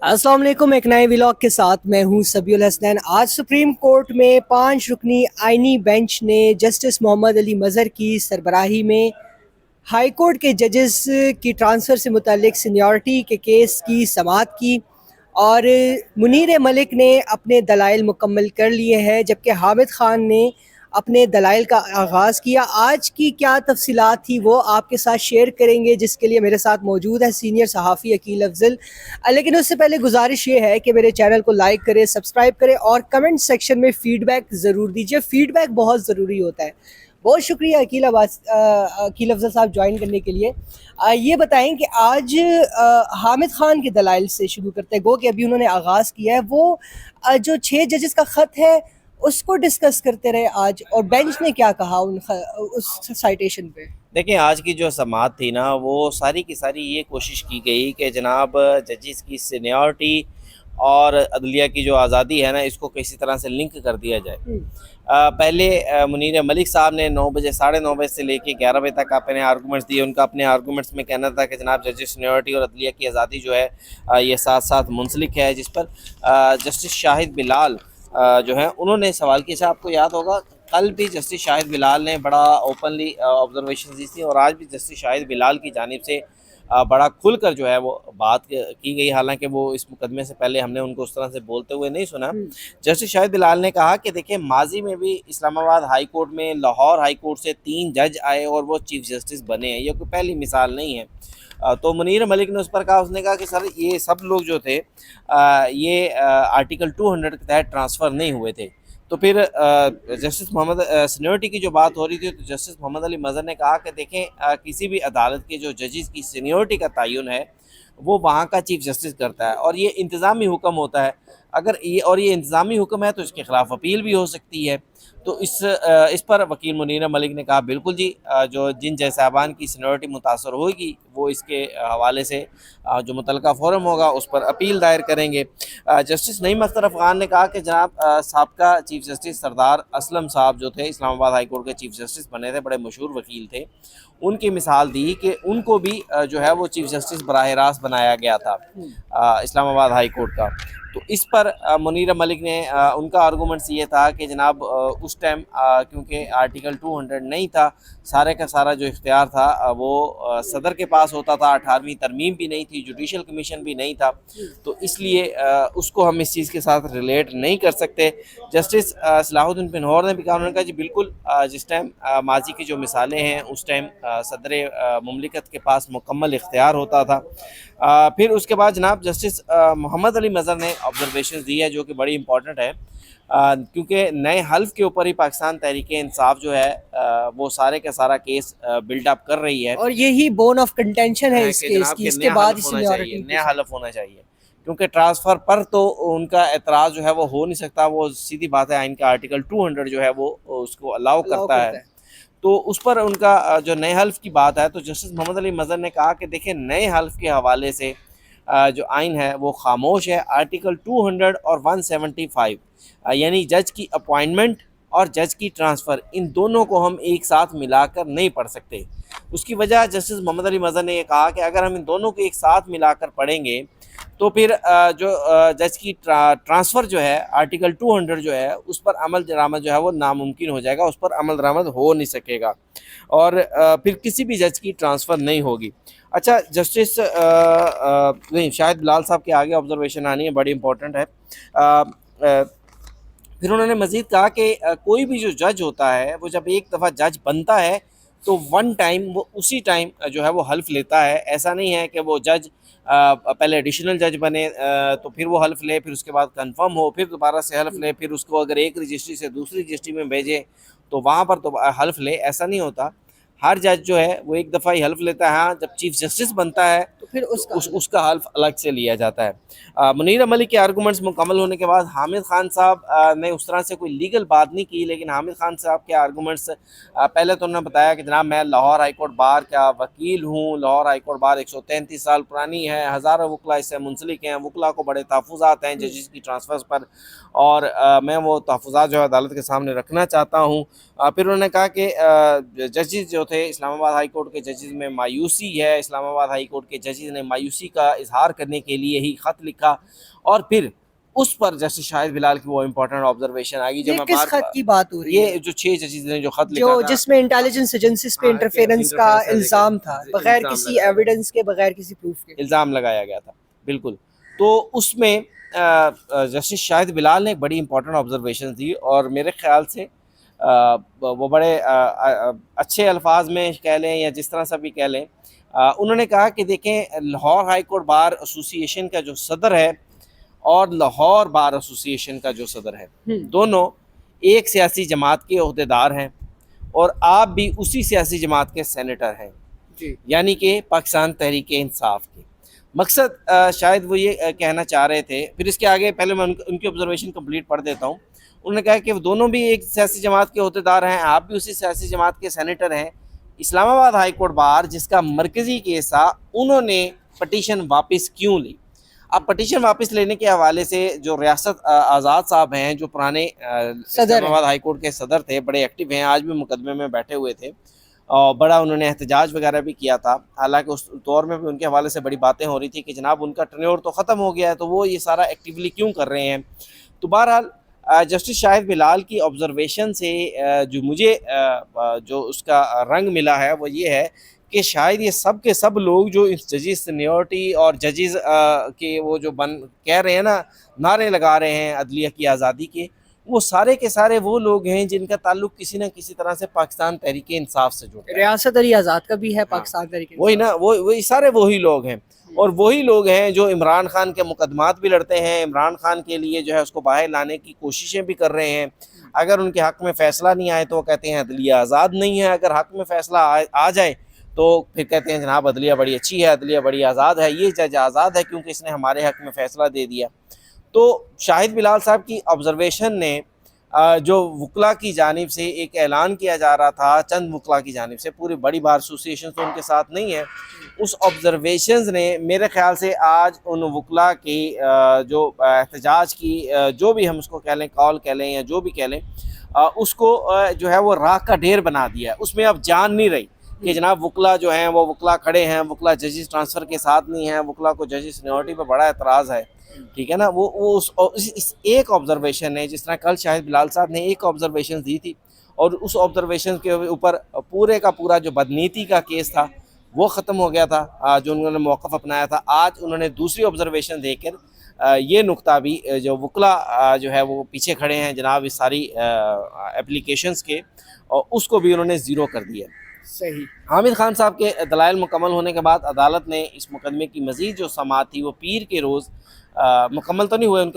अस्सलाम वालेकुम। एक नए व्लॉग के साथ मैं हूं सबीउल हसनैन। आज सुप्रीम कोर्ट में 5 रुकनी आइनी बेंच ने जस्टिस मोहम्मद अली मज़हर की सरबराही में हाई कोर्ट के जजेस की ट्रांसफ़र से मुतल्लिक सीनियरिटी के केस की समाअत की और मुनीर मलिक ने अपने दलाइल मुकम्मल कर लिए हैं, जबकि हामिद ख़ान ने अपने दलाइल का आगाज़ किया। आज की क्या तफसीलात थी वो आपके साथ शेयर करेंगे, जिसके लिए मेरे साथ मौजूद है सीनियर सहाफ़ी अकील अफजल। लेकिन उससे पहले गुजारिश ये है कि मेरे चैनल को लाइक करें, सब्सक्राइब करें और कमेंट सेक्शन में फ़ीडबैक ज़रूर दीजिए। फ़ीडबैक बहुत ज़रूरी होता है। बहुत शुक्रिया अकील अफजल साहब ज्वाइन करने के लिए। ये बताएं कि आज हामिद ख़ान के दलाइल से शुरू करते हैं, गो कि अभी उन्होंने आगाज़ किया है। वो जो 6 जजेस का ख़त है उसको डिस्कस करते रहे आज, और बेंच ने क्या कहा उस साइटेशन पे। देखिए, आज की जो समाअत थी ना, वो सारी की सारी ये कोशिश की गई कि जनाब जजेस की सीनियरिटी और अदलिया की जो आज़ादी है ना, इसको किसी तरह से लिंक कर दिया जाए। पहले मुनीर मलिक साहब ने 9 बजे, 9:30 बजे से लेके 11 बजे तक अपने आर्गूमेंट्स दिए। उनका अपने आर्गूमेंट्स में कहना था कि जनाब जजेस सीनियरिटी और अदलिया की आज़ादी जो है ये साथ साथ मुंसलिक है, जिस पर जस्टिस शाहिद बिलाल जो है उन्होंने सवाल किया। आपको याद होगा, कल भी जस्टिस शाहिद बिलाल ने बड़ा ओपनली ऑब्जर्वेशन दी थी, और आज भी जस्टिस शाहिद बिलाल की जानिब से बड़ा खुलकर जो है वो बात की गई। हालांकि वो इस मुकदमे से पहले हमने उनको उस तरह से बोलते हुए नहीं सुना। जस्टिस शाहिद बिलाल ने कहा कि देखिए, माजी में भी इस्लामाबाद हाई कोर्ट में लाहौर हाई कोर्ट से 3 जज आए और वो चीफ जस्टिस बने हैं, ये कोई पहली मिसाल नहीं है। तो मुनीर मलिक ने उस पर कहा, उसने कहा कि सर ये सब लोग जो थे ये आर्टिकल 200 के तहत ट्रांसफ़र नहीं हुए थे। तो फिर जस्टिस मोहम्मद सीनियरिटी की जो बात हो रही थी, तो जस्टिस मोहम्मद अली मज़हर ने कहा कि देखें, किसी भी अदालत के जो जजेस की सीनियरिटी का तयन है वो वहाँ का चीफ जस्टिस करता है, और ये इंतज़ामी हुक्म होता है। अगर ये इंतज़ामी हुक्म है तो इसके ख़िलाफ़ अपील भी हो सकती है। तो इस पर वकील मुनीर मलिक ने कहा, बिल्कुल जी, जो जिन जज साहबान की सीनियरिटी मुतासर होगी वो इसके हवाले से जो मुतलका फोरम होगा उस पर अपील दायर करेंगे। जस्टिस नईम अख्तर अफ़गान ने कहा कि जनाब साबका चीफ जस्टिस सरदार असलम साहब जो थे, इस्लामाबाद हाई कोर्ट के चीफ जस्टिस बने थे, बड़े मशहूर वकील थे, उनकी मिसाल दी कि उनको भी जो है वो चीफ जस्टिस बराह रास्त बनाया गया था इस्लामाबाद हाई कोर्ट का। तो इस पर मुनीर मलिक ने उनका आर्गूमेंट्स ये था कि जनाब उस टाइम क्योंकि आर्टिकल 200 नहीं था, सारे का सारा जो इख्तियार था वो सदर के पास होता था। 18वीं तरमीम भी नहीं थी, जुडिशल कमीशन भी नहीं था, तो इसलिए उसको हम इस चीज़ के साथ रिलेट नहीं कर सकते। जस्टिस सलाहुद्दीन पिनहौर ने भी कहा, उन्होंने कहा जी बिल्कुल, जिस टाइम माजी की जो मिसालें हैं उस टाइम सदर मुमलिकत के पास मुकम्मल इख्तियार होता था। फिर उसके बाद जनाब जस्टिस मोहम्मद अली मज़हर ने ऑब्जर्वेशन दी है, जो कि बड़ी इंपॉर्टेंट है, क्योंकि नए हल्फ के ऊपर ही पाकिस्तान तहरीक इंसाफ जो है वो सारे का सारा केस बिल्डअप कर रही है, और यही बोन ऑफ कंटेंशन है इस कि केस जनाब की। के इसके नया बाद हल्फ ही होना चाहिए, सीनियरिटी नया हल्फ होना चाहिए, क्योंकि ट्रांसफ़र पर तो उनका एतराज़ जो है वो हो नहीं सकता। वो सीधी बात है, आइन का आर्टिकल 200 जो है वो उसको अलाउ करता है। तो उस पर उनका जो नए हल्फ की बात है, तो जस्टिस मोहम्मद अली मज़हर ने कहा कि देखिए, नए हल्फ के हवाले से जो आइन है वो खामोश है। आर्टिकल 200 और 175 यानी जज की अपॉइंटमेंट और जज की ट्रांसफ़र, इन दोनों को हम एक साथ मिलाकर नहीं पढ़ सकते। उसकी वजह जस्टिस मोहम्मद अली मज़हर ने ये कहा कि अगर हम इन दोनों को एक साथ मिलाकर पढ़ेंगे तो फिर जो जज की ट्रांसफ़र जो है, आर्टिकल 200 जो है, उस पर अमल दरामद जो है वो नामुमकिन हो जाएगा, उस पर अमल दरामद हो नहीं सकेगा, और फिर किसी भी जज की ट्रांसफ़र नहीं होगी। अच्छा, जस्टिस नहीं, शायद बिलाल साहब के आगे ऑब्जर्वेशन आनी है, बड़ी इंपॉर्टेंट है। फिर उन्होंने मज़ीद कहा कि कोई भी जो जज होता है वो जब एक दफ़ा जज बनता है तो वन टाइम वो उसी टाइम जो है वो हल्फ लेता है। ऐसा नहीं है कि वो जज पहले एडिशनल जज बने तो फिर वो हल्फ ले, फिर उसके बाद कंफर्म हो, फिर दोबारा से हल्फ ले, फिर उसको अगर एक रजिस्ट्री से दूसरी रजिस्ट्री में भेजे तो वहाँ पर तो हल्फ ले। ऐसा नहीं होता, हर जज जो है वो एक दफ़ा ही हल्फ लेता है। हाँ, जब चीफ जस्टिस बनता है तो फिर तो उसका हल्फ अलग से लिया जाता है। मुनीर मलिक के आर्गूमेंट्स मुकम्मल होने के बाद हामिद ख़ान साहब ने उस तरह से कोई लीगल बात नहीं की, लेकिन हामिद ख़ान साहब के आर्गूमेंट्स पहले तो उन्होंने बताया कि जनाब मैं लाहौर हाई कोर्ट बार का वकील हूँ। लाहौर हाई कोर्ट बार 133 साल पुरानी है, हज़ारों वकला इससे मुंसलिक हैं, वकला को बड़े तहफ़्फ़ुज़ात हैं जजेस की ट्रांसफ़र्स पर, और मैं वो तहफ़्फ़ुज़ात जो है अदालत के सामने रखना चाहता हूँ। फिर उन्होंने कहा कि जजेस जो تھے اسلام آباد ہائی کورٹ کے ججز میں مایوسی ہے، اسلام آباد ہائی کورٹ کے ججز نے مایوسی کا اظہار کرنے کے لیے ہی خط لکھا، اور پھر اس پر جسٹس شاہد بلال کی وہ امپورٹنٹ آبزرویشن آ گئی. یہ کس خط کی بات ہو رہی ہے؟ یہ جو 6 ججز نے جو خط لکھا جو تھا، جس میں انٹیلیجنس ایجنسیز پہ انٹرفیرنس کا الزام تھا، بغیر کسی ایویڈنس کے، بغیر کسی پروف کے الزام لگایا گیا تھا. بالکل. تو اس میں جسٹس شاہد بلال نے ایک بڑی امپورٹنٹ آبزرویشن دی، اور میرے خیال سے وہ بڑے اچھے الفاظ میں کہہ لیں یا جس طرح سے بھی کہہ لیں، انہوں نے کہا کہ دیکھیں، لاہور ہائی کورٹ بار ایسوسی ایشن کا جو صدر ہے اور لاہور بار ایسوسی ایشن کا جو صدر ہے، دونوں ایک سیاسی جماعت کے عہدیدار ہیں، اور آپ بھی اسی سیاسی جماعت کے سینیٹر ہیں، یعنی کہ پاکستان تحریک انصاف کے. مقصد شاید وہ یہ کہنا چاہ رہے تھے. پھر اس کے آگے پہلے میں ان کی آبزرویشن کمپلیٹ پڑھ دیتا ہوں. انہوں نے کہا کہ وہ دونوں بھی ایک سیاسی جماعت کے عہدیدار ہیں، آپ بھی اسی سیاسی جماعت کے سینیٹر ہیں. اسلام آباد ہائی کورٹ بار جس کا مرکزی کیس تھا، انہوں نے پٹیشن واپس کیوں لی؟ اب پٹیشن واپس لینے کے حوالے سے جو ریاست آزاد صاحب ہیں، جو پرانے اسلام آباد ہائی کورٹ کے صدر تھے، بڑے ایکٹیو ہیں، آج بھی مقدمے میں بیٹھے ہوئے تھے، اور بڑا انہوں نے احتجاج وغیرہ بھی کیا تھا. حالانکہ اس دور میں بھی ان کے حوالے سے بڑی باتیں ہو رہی تھی کہ جناب ان کا ٹرنیور تو ختم ہو گیا ہے، تو وہ یہ سارا ایکٹیولی کیوں کر رہے ہیں. تو بہرحال جسٹس شاہد بلال کی آبزرویشن سے جو مجھے جو اس کا رنگ ملا ہے وہ یہ ہے کہ شاید یہ سب کے سب لوگ جو اس ججز سینیورٹی اور ججز کے وہ جو کہہ رہے ہیں نا، نعرے لگا رہے ہیں عدلیہ کی آزادی کے، وہ سارے کے سارے وہ لوگ ہیں جن کا تعلق کسی نہ کسی طرح سے پاکستان تحریک انصاف سے جڑتا ہے. ریاست علی آزاد کا بھی ہے پاکستان تحریک انصاف. وہی نا، وہی سارے وہی لوگ ہیں، اور وہی لوگ ہیں جو عمران خان کے مقدمات بھی لڑتے ہیں، عمران خان کے لیے جو ہے اس کو باہر لانے کی کوششیں بھی کر رہے ہیں. اگر ان کے حق میں فیصلہ نہیں آئے تو وہ کہتے ہیں عدلیہ آزاد نہیں ہے، اگر حق میں فیصلہ آ جائے تو پھر کہتے ہیں جناب عدلیہ بڑی اچھی ہے، عدلیہ بڑی آزاد ہے، یہ جج آزاد ہے کیونکہ اس نے ہمارے حق میں فیصلہ دے دیا. تو شاہد بلال صاحب کی آبزرویشن نے جو وکلا کی جانب سے ایک اعلان کیا جا رہا تھا، چند وکلا کی جانب سے، پوری بڑی بار ایسوسیشن تو ان کے ساتھ نہیں ہے، اس آبزرویشنز نے میرے خیال سے آج ان وکلا کی جو احتجاج کی جو بھی ہم اس کو کہہ لیں، کال کہہ لیں یا جو بھی کہہ لیں، اس کو جو ہے وہ راکھ کا ڈھیر بنا دیا. اس میں اب جان نہیں رہی کہ جناب وکلا جو ہیں وہ وکلا کھڑے ہیں، وکلا ججز ٹرانسفر کے ساتھ نہیں ہیں، وکلا کو ججز سینیورٹی پہ بڑا اعتراض ہے. ٹھیک ہے نا، وہ اس ایک آبزرویشن نے، جس طرح کل شاہد بلال صاحب نے ایک آبزرویشن دی تھی، اور اس آبزرویشن کے اوپر پورے کا پورا جو بدنیتی کا کیس تھا وہ ختم ہو گیا تھا، جو انہوں نے موقف اپنایا تھا. آج انہوں نے دوسری آبزرویشن دے کر یہ نقطہ بھی جو وکلا جو ہے وہ پیچھے کھڑے ہیں جناب اس ساری اپلیکیشنز کے، اور اس کو بھی انہوں نے زیرو کر دیا. صحیح. حامد خان صاحب کے دلائل مکمل ہونے کے بعد عدالت نے اس مقدمے کی مزید جو سماعت تھی وہ پیر کے روز، مکمل تو نہیں ہوئے ان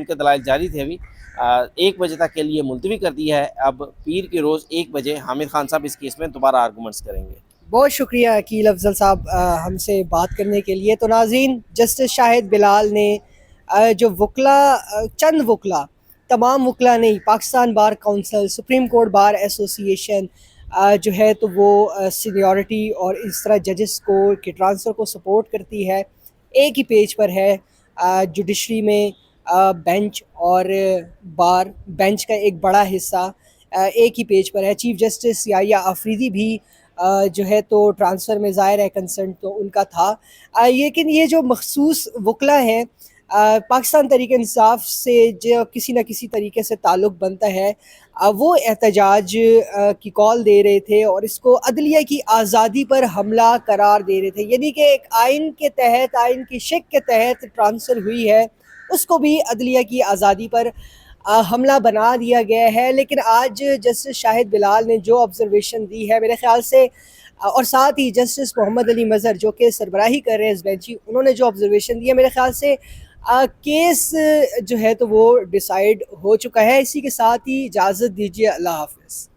کے دلائل جاری تھے، ابھی 1 بجے تک کے لیے ملتوی کر دی ہے. اب پیر کے روز 1 بجے حامد خان صاحب اس کیس میں دوبارہ آرگومنٹس کریں گے. بہت شکریہ عقیل افضل صاحب ہم سے بات کرنے کے لیے. تو ناظرین، جسٹس شاہد بلال نے جو وکلا، چند وکلا، تمام وکلا نہیں، Pakistan bar council, supreme court bar ایسوسی ایشن جو ہے تو وہ سینیورٹی اور اس طرح ججز کو کے ٹرانسفر کو سپورٹ کرتی ہے، ایک ہی پیج پر ہے. جوڈیشری میں بینچ اور بار بینچ کا ایک بڑا حصہ ایک ہی پیج پر ہے. چیف جسٹس یحییٰ آفریدی بھی جو ہے تو ٹرانسفر میں ظاہر ہے کنسرن تو ان کا تھا، لیکن یہ جو مخصوص وکلا ہیں پاکستان تحریک انصاف سے جو کسی نہ کسی طریقے سے تعلق بنتا ہے، وہ احتجاج کی کال دے رہے تھے اور اس کو عدلیہ کی آزادی پر حملہ قرار دے رہے تھے. یعنی کہ ایک آئین کے تحت، آئین کی شک کے تحت ٹرانسفر ہوئی ہے، اس کو بھی عدلیہ کی آزادی پر حملہ بنا دیا گیا ہے. لیکن آج جسٹس شاہد بلال نے جو آبزرویشن دی ہے میرے خیال سے، اور ساتھ ہی جسٹس محمد علی مظہر جو کہ سربراہی کر رہے ہیں اس بینچ کی، انہوں نے جو آبزرویشن دی ہے میرے خیال سے کیس جو ہے تو وہ ڈیسائیڈ ہو چکا ہے. اسی کے ساتھ ہی اجازت دیجیے، اللہ حافظ.